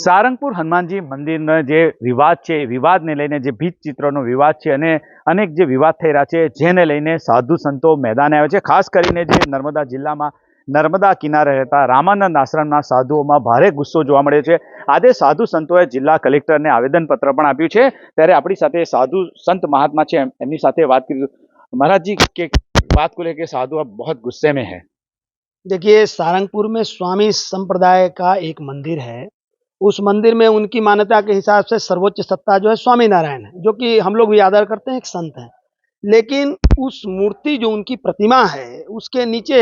સારંગપુર હનુમાનજી મંદિરનો જે વિવાદ છે એ વિવાદને લઈને જે ભીંતચિત્રનો વિવાદ છે અને અનેક જે વિવાદ થઈ રહ્યા છે જેને લઈને સાધુ સંતો મેદાને આવે છે। ખાસ કરીને જે નર્મદા જિલ્લામાં નર્મદા કિનારે રહેતા રામાનંદ આશ્રમના સાધુઓમાં ભારે ગુસ્સો જોવા મળ્યો છે। આજે સાધુ સંતોએ જિલ્લા કલેક્ટરને આવેદનપત્ર પણ આપ્યું છે। ત્યારે આપણી સાથે સાધુ સંત મહાત્મા છે એમની સાથે વાત કરી। महाराज जी के बात को लेकर साधु अब बहुत गुस्से में है। देखिए, सारंगपुर में स्वामी संप्रदाय का एक मंदिर है। उस मंदिर में उनकी मान्यता के हिसाब से सर्वोच्च सत्ता जो है स्वामी नारायण है, जो कि हम लोग भी आदर करते हैं, एक संत हैं। लेकिन उस मूर्ति जो उनकी प्रतिमा है, उसके नीचे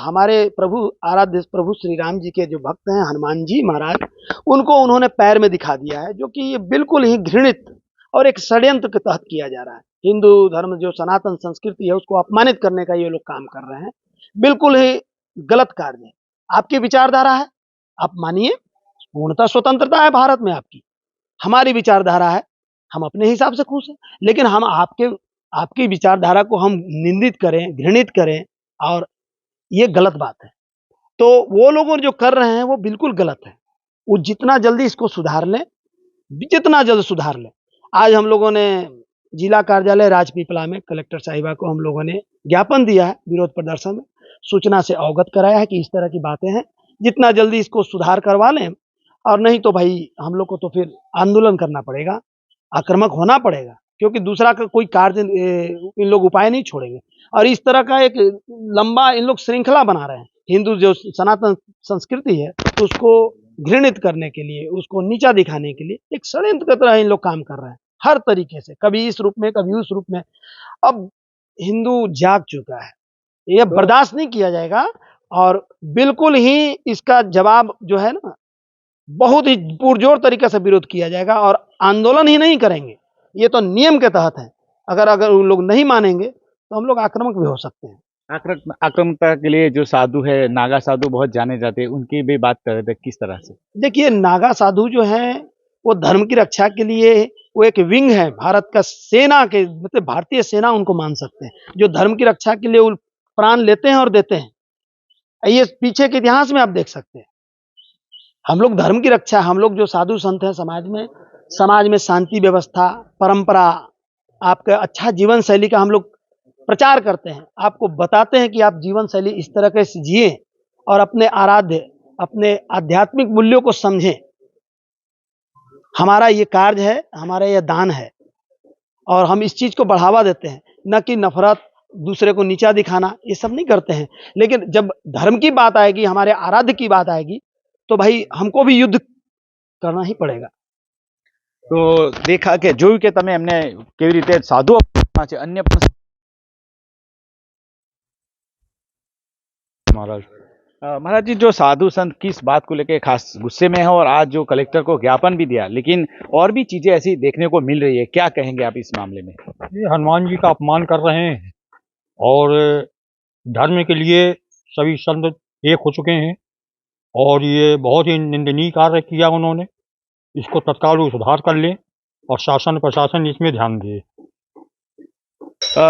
हमारे प्रभु आराध्य प्रभु श्री राम जी के जो भक्त हैं हनुमान जी महाराज, उनको उन्होंने पैर में दिखा दिया है, जो कि ये बिल्कुल ही घृणित और एक षड्यंत्र के तहत किया जा रहा है। हिंदू धर्म जो सनातन संस्कृति है उसको अपमानित करने का ये लोग काम कर रहे हैं। बिल्कुल ही गलत कार्य है। आपकी विचारधारा है, आप मानिए, पूर्णतः स्वतंत्रता है भारत में आपकी। हमारी विचारधारा है, हम अपने हिसाब से खुश हैं। लेकिन हम आपकी विचारधारा को हम निंदित करें, घृणित करें, और ये गलत बात है। तो वो लोग जो कर रहे हैं वो बिल्कुल गलत है। वो जितना जल्दी इसको सुधार लें, जितना जल्द सुधार लें। आज हम लोगों ने जिला कार्यालय राजपीपला में कलेक्टर साहिबा को हम लोगों ने ज्ञापन दिया है, विरोध प्रदर्शन में सूचना से अवगत कराया है कि इस तरह की बातें हैं, जितना जल्दी इसको सुधार करवा लें, और नहीं तो भाई हम लोग को तो फिर आंदोलन करना पड़ेगा, आक्रामक होना पड़ेगा, क्योंकि दूसरा का कोई कार्य इन लोग उपाय नहीं छोड़ेंगे। और इस तरह का एक लंबा इन लोग श्रृंखला बना रहे हैं। हिंदू जो सनातन संस्कृति है उसको घृणित करने के लिए, उसको नीचा दिखाने के लिए एक षड्यंत्र की तरह इन लोग काम कर रहे हैं, हर तरीके से, कभी इस रूप में कभी उस रूप में। अब हिंदू जाग चुका है, यह बर्दाश्त नहीं किया जाएगा, और बिल्कुल ही इसका जवाब जो है ना बहुत ही पुरजोर तरीके से विरोध किया जाएगा, और आंदोलन ही नहीं करेंगे, ये तो नियम के तहत है। अगर उन लोग नहीं मानेंगे तो हम लोग आक्रामक भी हो सकते हैं। आक्रामकता के लिए जो साधु है, नागा साधु बहुत जाने जाते हैं, उनकी भी बात कर रहे थे, किस तरह से? देखिए, नागा साधु जो है वो धर्म की रक्षा के लिए वो एक विंग है भारत का, सेना के, मतलब भारतीय सेना उनको मान सकते हैं, जो धर्म की रक्षा के लिए प्राण लेते हैं और देते हैं। ये पीछे के इतिहास में आप देख सकते हैं। हम लोग धर्म की रक्षा, हम लोग जो साधु संत हैं समाज में शांति व्यवस्था, परंपरा, आपका अच्छा जीवन शैली का हम लोग प्रचार करते हैं, आपको बताते हैं कि आप जीवन शैली इस तरह से जिए और अपने आराध्य, अपने आध्यात्मिक मूल्यों को समझें। हमारा ये कार्य है, हमारा ये दान है, और हम इस चीज को बढ़ावा देते हैं, न कि नफरत, दूसरे को नीचा दिखाना, ये सब नहीं करते हैं। लेकिन जब धर्म की बात आएगी, हमारे आराध्य की बात आएगी, तो भाई हमको भी युद्ध करना ही पड़ेगा। तो देखा कि જોયું કે તમે એમને કેવી રીતે સાધુ છે, अन्य પણ महाराज जी, जो साधु संत किस बात को लेकर खास गुस्से में है, और आज जो कलेक्टर को ज्ञापन भी दिया, लेकिन और भी चीजें ऐसी देखने को मिल रही है, क्या कहेंगे आप इस मामले में? ये हनुमान जी का अपमान कर रहे हैं, और धर्म के लिए सभी संत एक हो चुके हैं, और ये बहुत ही निंदनीय कार्य किया उन्होंने। इसको तत्काल सुधार कर लें, और शासन प्रशासन इसमें ध्यान दे।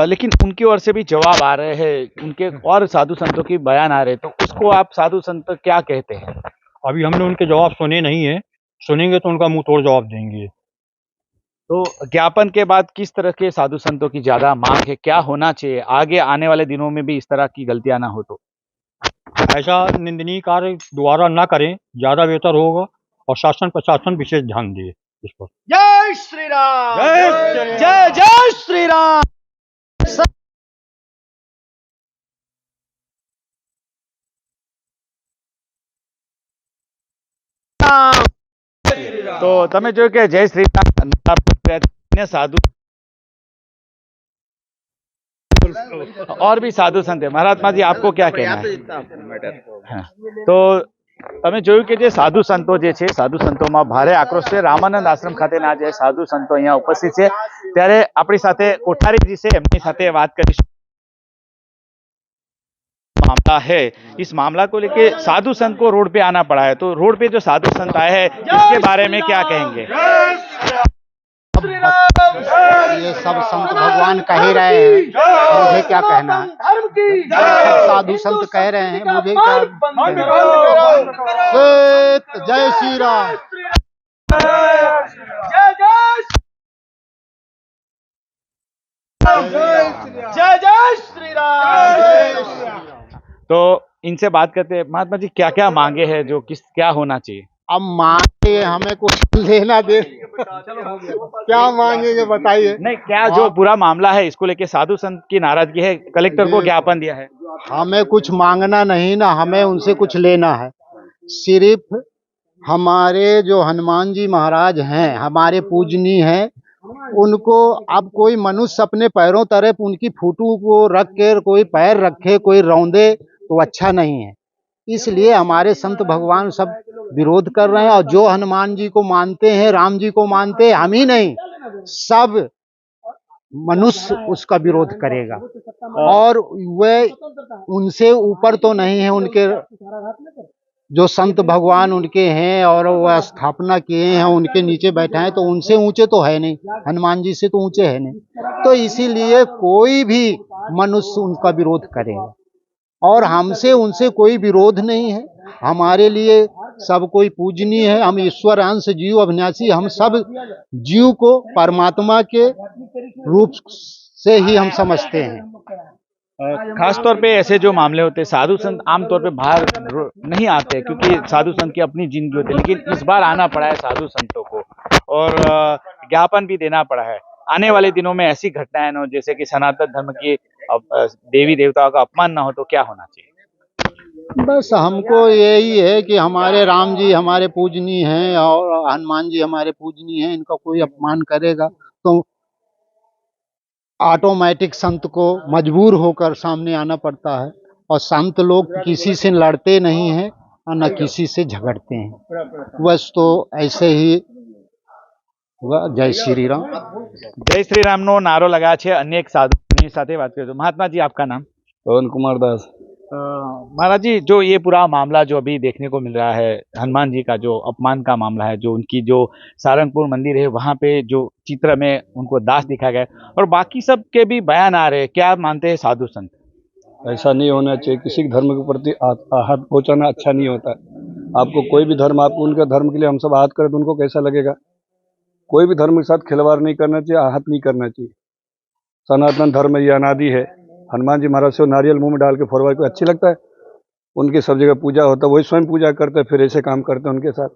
लेकिन उनकी ओर से भी जवाब आ रहे हैं, उनके और साधु संतों की बयान आ रहे हैं, तो उसको आप साधु संत क्या कहते हैं? अभी हमने उनके जवाब सुने नहीं है, सुनेंगे तो उनका मुंह तोड़ जवाब देंगे। तो ज्ञापन के बाद किस तरह के साधु संतों की ज्यादा मांग है, क्या होना चाहिए आगे आने वाले दिनों में भी इस तरह की गलतियां ना हो? तो ऐसा निंदनीय कार्य दोबारा ना करें, ज्यादा बेहतर होगा, और शासन प्रशासन विशेष ध्यान दे इस पर। जय श्री राम, जय जय श्री राम। तो તમે જોયું કે જય શ્રી રામ साधु और भी साधु संत है। महात्मा जी, आपको क्या कहना है? तो તમે જોયું કે જે સાધુ સંતો જે છે, સાધુ સંતોમાં ભારે આક્રોશ છે। રામાનંદ આશ્રમ ખાતેના જે સાધુ સંતો અહીંયા ઉપસ્થિત છે, ત્યારે આપણી સાથે કોઠારીજી છે, એમની સાથે વાત કરીશું। मामला है, इस मामला को लेके साधु संत को रोड पे आना पड़ा है, तो रोड पे जो साधु संत आए हैं इसके बारे में क्या कहेंगे? ये सब संत भगवान कह ही रहे हैं, मुझे क्या कहना है? सब साधु संत कह रहे हैं, मुझे क्या? जय श्री राम। जय जय श्री राम। तो इनसे बात करते हैं, महात्मा जी क्या क्या मांगे हैं, जो किस क्या होना चाहिए? अब मांगे हमें कुछ लेना दे, क्या मांगेंगे बताइए। नहीं, क्या जो पूरा मामला है इसको लेके साधु संत की नाराजगी है, कलेक्टर को ज्ञापन दिया है। हमें कुछ मांगना नहीं ना, हमें उनसे कुछ लेना है। सिर्फ हमारे जो हनुमान जी महाराज हैं, हमारे पूजनीय हैं, उनको अब कोई मनुष्य अपने पैरों तरफ उनकी फोटो को रख कर कोई पैर रखे, कोई रौंदे तो अच्छा नहीं है। इसलिए हमारे संत भगवान सब विरोध कर रहे हैं। और जो हनुमान जी को मानते हैं, राम जी को मानते हैं, हम ही नहीं सब मनुष्य उसका विरोध करेगा। और वह उनसे ऊपर तो नहीं है, उनके जो संत भगवान उनके हैं और वह स्थापना किए हैं, उनके नीचे बैठे हैं, तो उनसे ऊंचे तो है नहीं, हनुमान जी से तो ऊंचे है नहीं। तो इसीलिए कोई भी मनुष्य उनका विरोध करेगा और हमसे उनसे कोई विरोध नहीं है। हमारे लिए सब कोई पूजनीय है। हम ईश्वर अंश जीव अविनाशी, हम सब जीव को परमात्मा के रूप से ही हम समझते हैं। खास तौर पे ऐसे जो मामले होते हैं, साधु संत आमतौर पे बाहर नहीं आते क्योंकि साधु संत की अपनी जिंदगी होती है, लेकिन इस बार आना पड़ा है साधु संतों को और ज्ञापन भी देना पड़ा है। आने वाले दिनों में ऐसी घटनाएं न हो जैसे कि सनातन धर्म की देवी देवताओं का अपमान ना हो, तो क्या होना चाहिए? बस हमको यही है कि हमारे राम जी हमारे पूजनीय हैं और हनुमान जी हमारे पूजनीय हैं, इनका कोई अपमान करेगा तो ऑटोमेटिक संत को मजबूर होकर सामने आना पड़ता है। और संत लोग किसी से लड़ते नहीं हैं और न किसी से झगड़ते हैं, बस तो ऐसे ही हुआ। जय श्री राम। जय श्री राम नो नारो लगा है। अन्य एक साधु साथे बात करें तो महात्मा जी आपका नाम? पवन कुमार दास। महाराज जी, जो ये पूरा मामला जो अभी देखने को मिल रहा है, हनुमान जी का जो अपमान का मामला है, जो उनकी जो सारंगपुर मंदिर है वहाँ पे जो चित्र में उनको दास दिखाया गया है और बाकी सब के भी बयान आ रहे हैं, क्या मानते हैं साधु संत? ऐसा नहीं होना चाहिए। किसी धर्म के प्रति आहत पहुंचाना अच्छा नहीं होता। आपको कोई भी धर्म, आपको उनके धर्म के लिए हम सब आहत करें तो उनको कैसा लगेगा। कोई भी धर्म के साथ खिलवाड़ नहीं करना चाहिए, आहत नहीं करना चाहिए। सनातन धर्म ये अनादि है। हनुमान जी महाराज से नारियल मुंह में डाल के फोड़वा को अच्छी लगता है। उनकी सब जगह पूजा होता है, वही स्वयं पूजा करते हैं, फिर ऐसे काम करते हैं उनके साथ।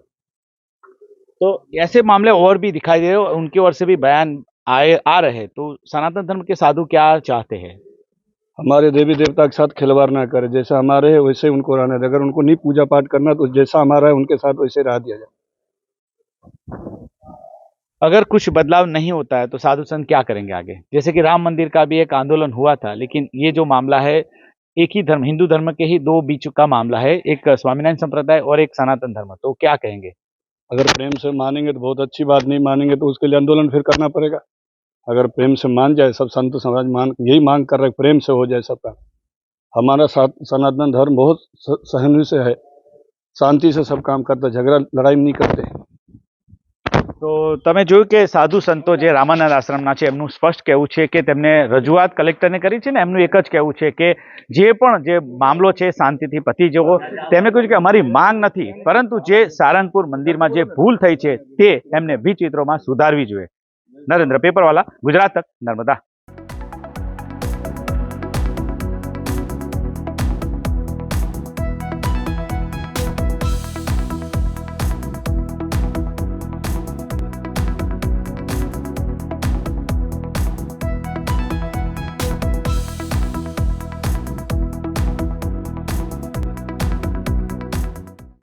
तो ऐसे मामले और भी दिखाई दे रहे हैं, उनकी ओर से भी बयान आ रहे हैं। तो सनातन धर्म के साधु क्या चाहते हैं? हमारे देवी देवता के साथ खिलवाड़ ना करे, जैसा हमारे है वैसे उनको रहना दे। अगर उनको नहीं पूजा पाठ करना तो जैसा हमारा है उनके साथ वैसे रह दिया जाए। अगर कुछ बदलाव नहीं होता है तो साधु संत क्या करेंगे आगे? जैसे कि राम मंदिर का भी एक आंदोलन हुआ था, लेकिन ये जो मामला है एक ही धर्म, हिंदू धर्म के ही दो बीच का मामला है, एक स्वामीनारायण संप्रदाय और एक सनातन धर्म, तो क्या कहेंगे? अगर प्रेम से मानेंगे तो बहुत अच्छी बात, नहीं मानेंगे तो उसके लिए आंदोलन फिर करना पड़ेगा। अगर प्रेम से मान जाए, सब संत समाज यही मांग कर रहे, प्रेम से हो जाए सबका। हमारा सनातन धर्म बहुत सहन से है, शांति से सब काम करता, झगड़ा लड़ाई नहीं करते। તો તમે જોયું કે સાધુ સંતો જે રામાનંદ આશ્રમના છે એમનું સ્પષ્ટ કહેવું છે કે તેમને રજૂઆત કલેક્ટરને કરી છે ને એમનું એક જ કહેવું છે કે જે પણ જે મામલો છે શાંતિથી પતી જવો। તેમણે કહ્યું કે અમારી માંગ નથી, પરંતુ જે સારંગપુર મંદિરમાં જે ભૂલ થઈ છે તે એમને વીજ ચિત્રોમાં સુધારવી જોઈએ। નરેન્દ્ર પેપરવાલા, ગુજરાત તક, નર્મદા।